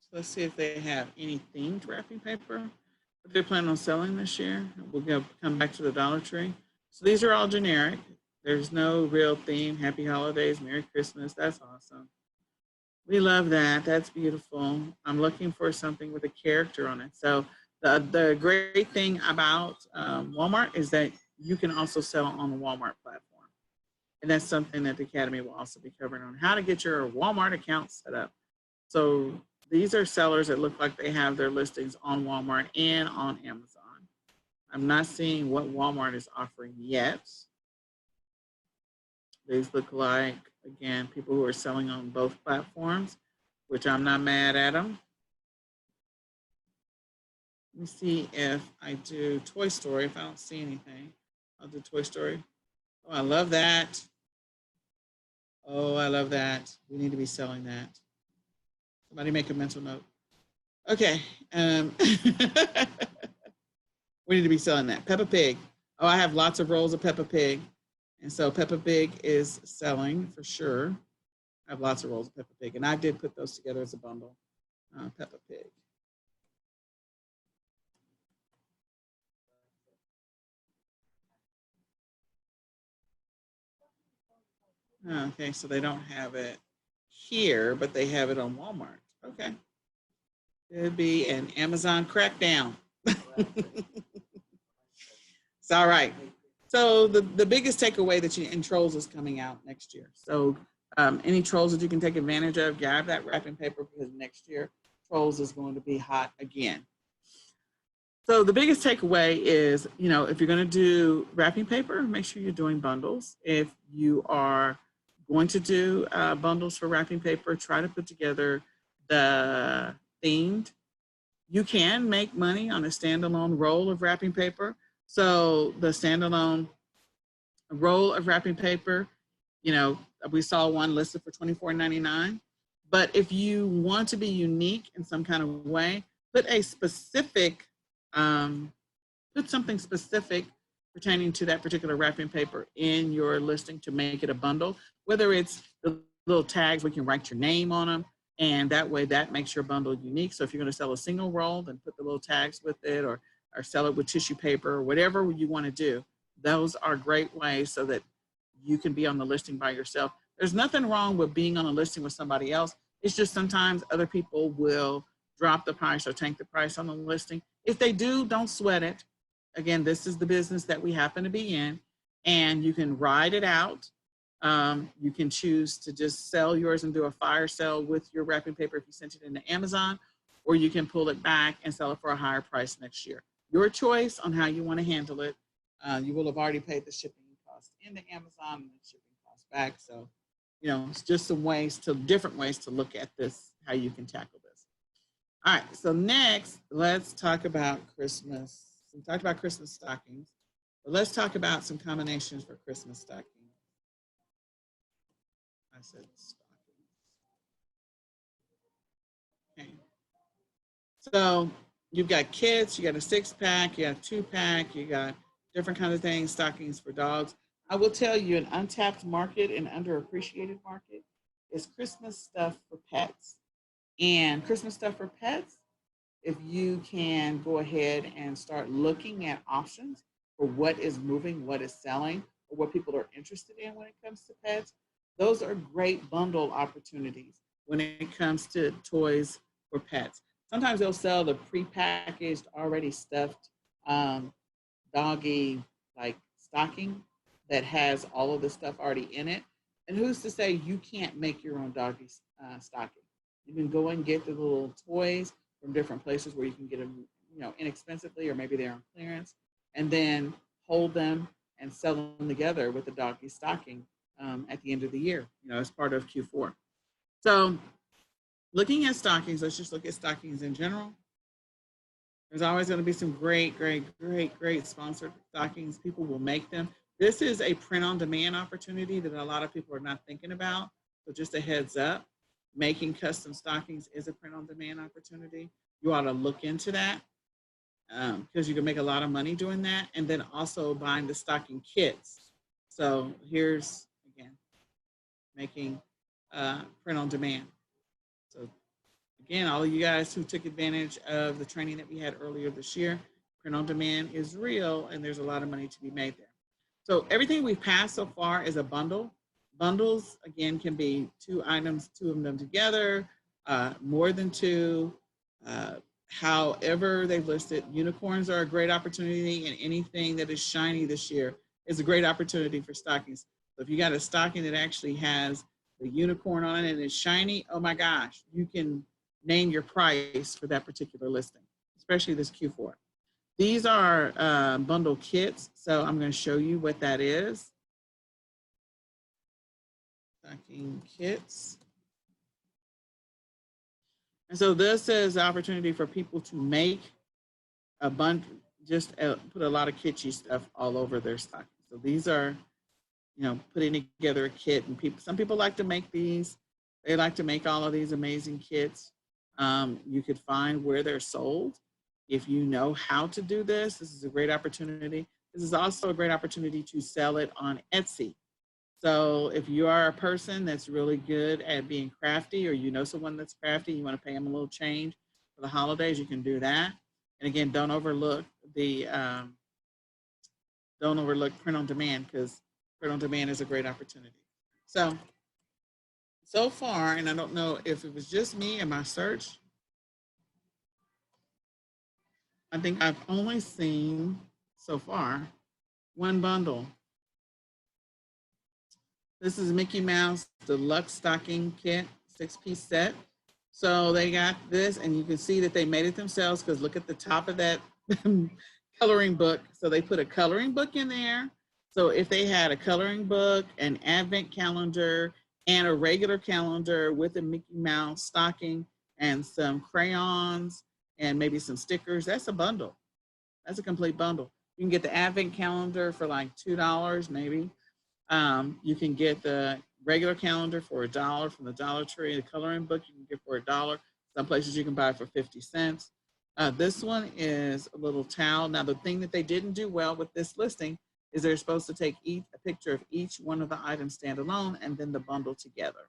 So let's see if they have any themed wrapping paper that they're planning on selling this year. We'll come back to the Dollar Tree. So these are all generic. There's no real theme. Happy holidays, Merry Christmas. That's awesome. We love that. That's beautiful. I'm looking for something with a character on it. So the great thing about Walmart is that you can also sell on the Walmart platform. And that's something that the Academy will also be covering on how to get your Walmart account set up. So these are sellers that look like they have their listings on Walmart and on Amazon. I'm not seeing what Walmart is offering yet. These look like, again, people who are selling on both platforms, which I'm not mad at them. Let me see if I do Toy Story. If I don't see anything, I'll do Toy Story. Oh, I love that. Oh, I love that. We need to be selling that. Somebody make a mental note. Okay. We need to be selling that. Peppa Pig. Oh, I have lots of rolls of Peppa Pig. And so Peppa Pig is selling for sure. I have lots of rolls of Peppa Pig. And I did put those together as a bundle. Peppa Pig. Okay, so they don't have it here, but they have it on Walmart. Okay. It'd be an Amazon crackdown. It's all right. So the biggest takeaway that and Trolls is coming out next year. So any Trolls that you can take advantage of, grab that wrapping paper because next year Trolls is going to be hot again. So the biggest takeaway is, if you're going to do wrapping paper, make sure you're doing bundles. If you are going to do bundles for wrapping paper, try to put together the themed. You can make money on a standalone roll of wrapping paper. So the standalone roll of wrapping paper, we saw one listed for $24.99. But if you want to be unique in some kind of way, put something specific pertaining to that particular wrapping paper in your listing to make it a bundle, whether it's the little tags, we can write your name on them. And that way that makes your bundle unique. So if you're going to sell a single roll, then put the little tags with it or sell it with tissue paper or whatever you want to do. Those are great ways so that you can be on the listing by yourself. There's nothing wrong with being on a listing with somebody else. It's just sometimes other people will drop the price or tank the price on the listing. If they do, don't sweat it. Again, this is the business that we happen to be in, and you can ride it out. You can choose to just sell yours and do a fire sale with your wrapping paper if you sent it into Amazon, or you can pull it back and sell it for a higher price next year. Your choice on how you want to handle it. You will have already paid the shipping cost into Amazon and the shipping cost back. So, it's just different ways to look at this, how you can tackle this. All right, so next, let's talk about Christmas. We talked about Christmas stockings, but let's talk about some combinations for Christmas stockings. I said stockings. Okay. So you've got kids, you got a 6-pack, you got a 2-pack, you got different kinds of things, stockings for dogs. I will tell you an untapped market and underappreciated market is Christmas stuff for pets. And Christmas stuff for pets, if you can go ahead and start looking at options for what is moving, what is selling, or what people are interested in when it comes to pets, those are great bundle opportunities when it comes to toys for pets. Sometimes they'll sell the prepackaged, already stuffed doggy like stocking that has all of the stuff already in it. And who's to say you can't make your own doggy stocking? You can go and get the little toys from different places where you can get them, inexpensively, or maybe they're on clearance, and then hold them and sell them together with the doggy stocking at the end of the year, as part of Q4. So looking at stockings, let's just look at stockings in general. There's always going to be some great, great, great, great sponsored stockings. People will make them. This is a print on demand opportunity that a lot of people are not thinking about. So just a heads up, making custom stockings is a print on demand opportunity. You ought to look into that because you can make a lot of money doing that. And then also buying the stocking kits. So here's, again, making print on demand. So again, all of you guys who took advantage of the training that we had earlier this year, print on demand is real and there's a lot of money to be made there. So everything we've passed so far is a bundle. Bundles, again, can be 2 items, 2 of them together, more than 2. However they've listed, unicorns are a great opportunity, and anything that is shiny this year is a great opportunity for stockings. So if you got a stocking that actually has the unicorn on it and it's shiny, oh my gosh, you can name your price for that particular listing, especially this Q4. These are bundle kits, so I'm going to show you what that is. Stocking kits. And so this is an opportunity for people to make a bunch, just put a lot of kitschy stuff all over their stocking. So these are, putting together a kit, and some people like to make these. They like to make all of these amazing kits. You could find where they're sold. If you know how to do this, this is a great opportunity. This is also a great opportunity to sell it on Etsy. So if you are a person that's really good at being crafty, or you know someone that's crafty, you want to pay them a little change for the holidays, you can do that. And again, don't overlook print on demand, because print on demand is a great opportunity. So far, and I don't know if it was just me in my search, I think I've only seen so far 1 bundle. This is Mickey Mouse Deluxe Stocking Kit, 6-piece set. So they got this, and you can see that they made it themselves, because look at the top of that coloring book. So they put a coloring book in there. So if they had a coloring book, an advent calendar, and a regular calendar with a Mickey Mouse stocking and some crayons and maybe some stickers, that's a bundle. That's a complete bundle. You can get the advent calendar for like $2 maybe. You can get the regular calendar for $1 from the Dollar Tree. The coloring book you can get for $1. Some places you can buy for 50 cents. This one is a little towel. Now, the thing that they didn't do well with this listing is they're supposed to take a picture of each one of the items standalone and then the bundle together.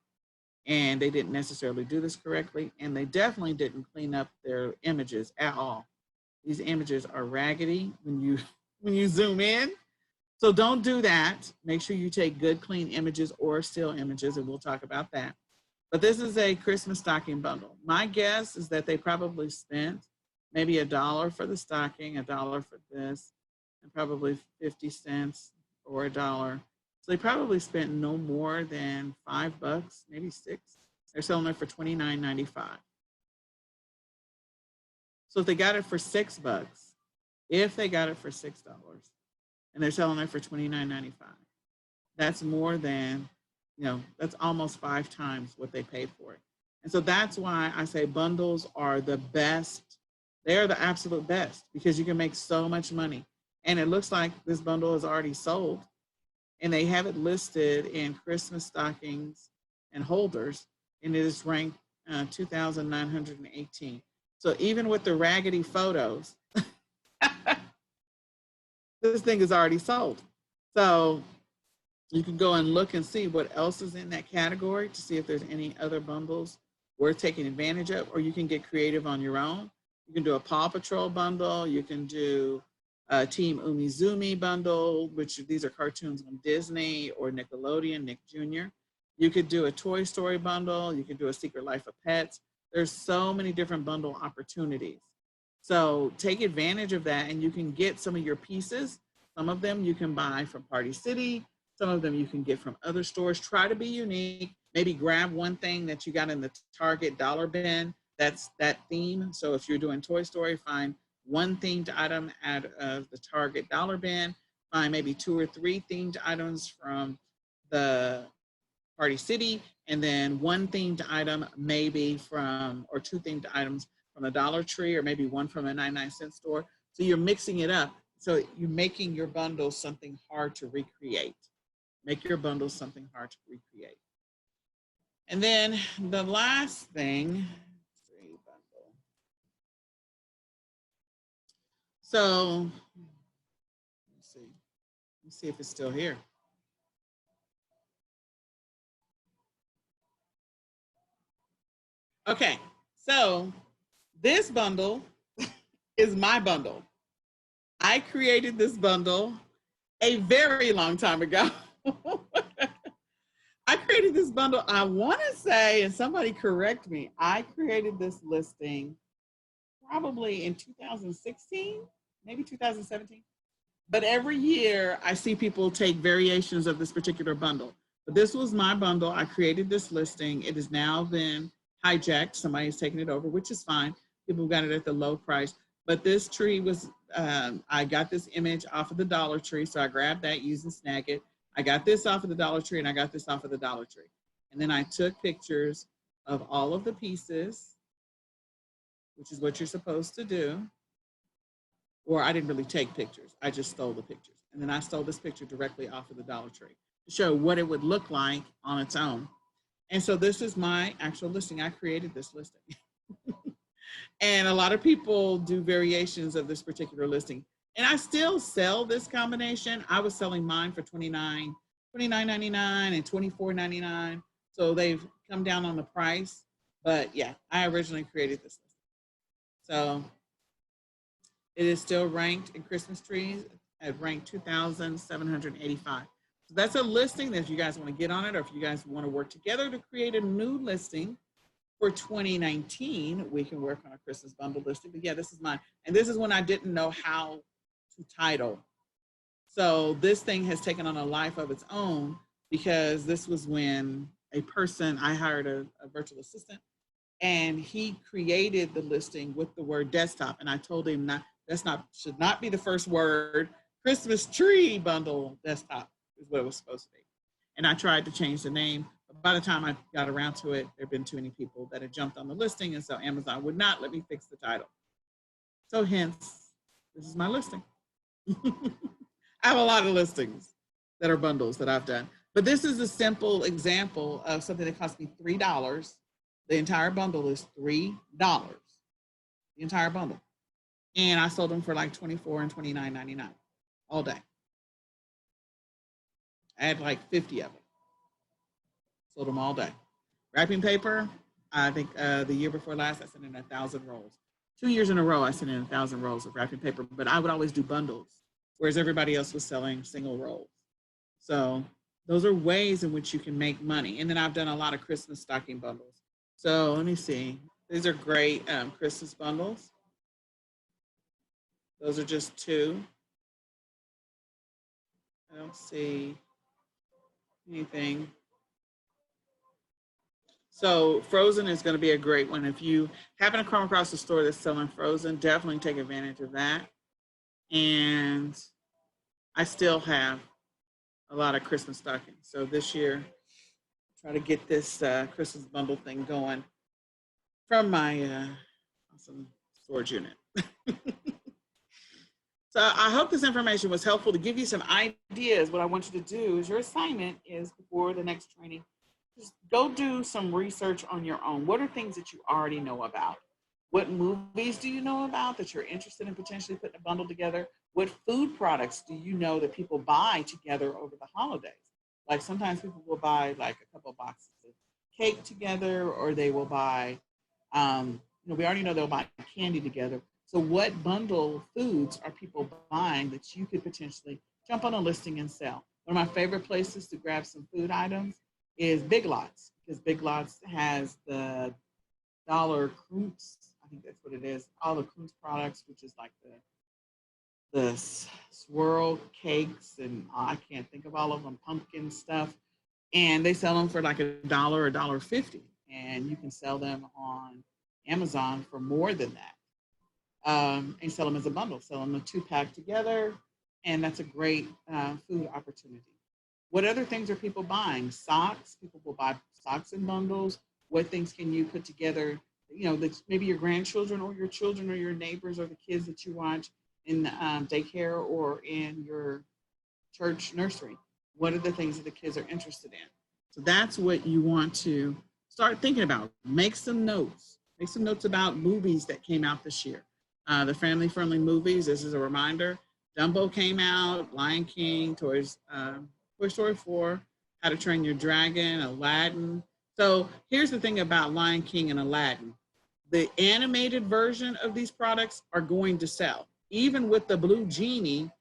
And they didn't necessarily do this correctly, and they definitely didn't clean up their images at all. These images are raggedy when you zoom in. So don't do that. Make sure you take good, clean images or still images, and we'll talk about that. But this is a Christmas stocking bundle. My guess is that they probably spent maybe $1 for the stocking, $1 for this, and probably 50 cents or $1. So they probably spent no more than $5, maybe 6. They're selling it for $29.95. So if they got it for $6, and they're selling it for $29.95, that's more than, that's almost 5 times what they paid for it. And so that's why I say bundles are the best. They are the absolute best, because you can make so much money. And it looks like this bundle is already sold, and they have it listed in Christmas stockings and holders, and it is ranked 2,918. So even with the raggedy photos, this thing is already sold. So you can go and look and see what else is in that category to see if there's any other bundles worth taking advantage of, or you can get creative on your own. You can do a Paw Patrol bundle. You can do a Team Umizoomi bundle, which these are cartoons on Disney or Nickelodeon, Nick Jr. You could do a Toy Story bundle. You could do a Secret Life of Pets. There's so many different bundle opportunities. So take advantage of that, and you can get some of your pieces. Some of them you can buy from Party City. Some of them you can get from other stores. Try to be unique. Maybe grab one thing that you got in the Target dollar bin. That's that theme. So if you're doing Toy Story, find one themed item out of the Target dollar bin. find maybe 2 or 3 themed items from the Party City, and then 1 themed item maybe from, or 2 themed items from the Dollar Tree, or maybe 1 from a 99-cent store. So you're mixing it up. So you're making your bundles something hard to recreate. Make your bundles something hard to recreate. And then the last thing, so let's see if it's still here. Okay, so this bundle is my bundle. I created this bundle a very long time ago. I created this bundle, I want to say, and somebody correct me, I created this listing probably in 2016, maybe 2017. But every year I see people take variations of this particular bundle. But this was my bundle. I created this listing. It has now been hijacked. Somebody's taken it over, which is fine. People got it at the low price. But this tree was, I got this image off of the Dollar Tree. So I grabbed that using Snagit. I got this off of the Dollar Tree, and I got this off of the Dollar Tree. And then I took pictures of all of the pieces, which is what you're supposed to do. Or I didn't really take pictures. I just stole the pictures. And then I stole this picture directly off of the Dollar Tree to show what it would look like on its own. And so this is my actual listing. I created this listing. And a lot of people do variations of this particular listing. And I still sell this combination. I was selling mine for $29.99 and $24.99. So they've come down on the price. But yeah, I originally created this listing. So it is still ranked in Christmas trees at rank 2,785. So that's a listing that if you guys want to get on it, or if you guys want to work together to create a new listing for 2019, we can work on a Christmas bundle listing. But yeah, this is mine. And this is when I didn't know how to title. So this thing has taken on a life of its own, because this was when a person, I hired a virtual assistant, and he created the listing with the word desktop. And I told him should not be the first word. Christmas tree bundle desktop is what it was supposed to be. And I tried to change the name, but by the time I got around to it, there had been too many people that had jumped on the listing, and so Amazon would not let me fix the title. So hence, this is my listing. I have a lot of listings that are bundles that I've done, but this is a simple example of something that cost me $3. The entire bundle is $3, the entire bundle. And I sold them for like $24 and $29.99 all day. I had like 50 of them. Sold them all day. Wrapping paper, I think the year before last, I sent in 1,000 rolls. 2 years in a row, I sent in 1,000 rolls of wrapping paper, but I would always do bundles, whereas everybody else was selling single rolls. So those are ways in which you can make money. And then I've done a lot of Christmas stocking bundles. So let me see. These are great Christmas bundles. Those are just 2. I don't see anything. So frozen is going to be a great one. If you happen to come across a store that's selling frozen, definitely take advantage of that. And I still have a lot of Christmas stockings. So this year, try to get this Christmas bundle thing going from my awesome storage unit. So I hope this information was helpful to give you some ideas. What I want you to do is, your assignment is before the next training, just go do some research on your own. What are things that you already know about? What movies do you know about that you're interested in potentially putting a bundle together? What food products do you know that people buy together over the holidays? Like sometimes people will buy like a couple of boxes of cake together, or they will buy, we already know they'll buy candy together. So what bundle foods are people buying that you could potentially jump on a listing and sell? One of my favorite places to grab some food items is Big Lots, because Big Lots has the Dollar Crunch, I think that's what it is, all the Crunch products, which is like the swirl cakes, and I can't think of all of them, pumpkin stuff. And they sell them for like $1 or $1.50, and you can sell them on Amazon for more than that. And sell them as a bundle, sell them a 2-pack together, and that's a great food opportunity. What other things are people buying? Socks. People will buy socks in bundles. What things can you put together? You know, that maybe your grandchildren or your children or your neighbors or the kids that you watch in daycare or in your church nursery. What are the things that the kids are interested in? So that's what you want to start thinking about. Make some notes. Make some notes about movies that came out this year. The family-friendly movies. This is a reminder. Dumbo came out. Lion King. Toy Story 4. How to Train Your Dragon. Aladdin. So here's the thing about Lion King and Aladdin. The animated version of these products are going to sell. Even with the Blue Genie,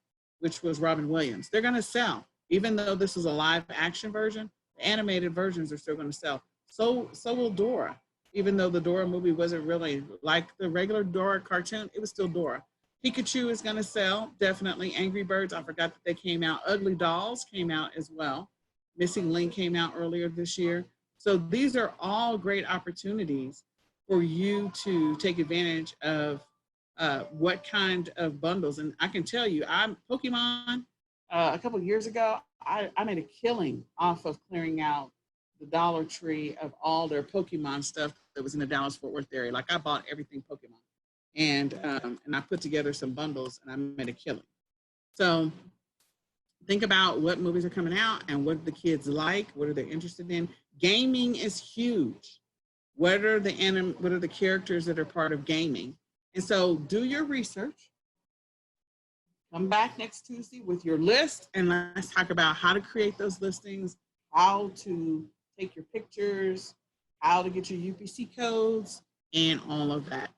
which was Robin Williams, they're going to sell. Even though this is a live action version, the animated versions are still going to sell. So will Dora. Even though the Dora movie wasn't really like the regular Dora cartoon, it was still Dora. Pikachu is going to sell, definitely. Angry Birds, I forgot that they came out. Ugly Dolls came out as well. Missing Link came out earlier this year. So these are all great opportunities for you to take advantage of what kind of bundles. And I can tell you, I'm Pokemon. A couple of years ago, I made a killing off of clearing out the Dollar Tree of all their Pokemon stuff that was in the Dallas-Fort Worth area. Like I bought everything Pokemon, and I put together some bundles, and I made a killing. So think about what movies are coming out and what the kids like, what are they interested in. Gaming is huge. What are the characters that are part of gaming? And so do your research. Come back next Tuesday with your list, and let's talk about how to create those listings, how to take your pictures, how to get your UPC codes, and all of that.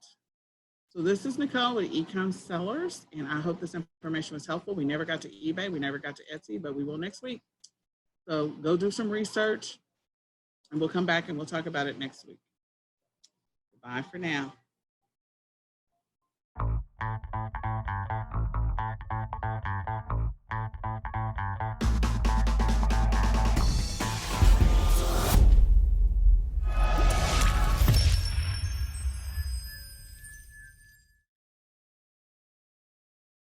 So this is Nicole with eCom Sellers, and I hope this information was helpful. We never got to eBay, we never got to Etsy, but we will next week. So go do some research, and we'll come back and we'll talk about it next week. Bye for now.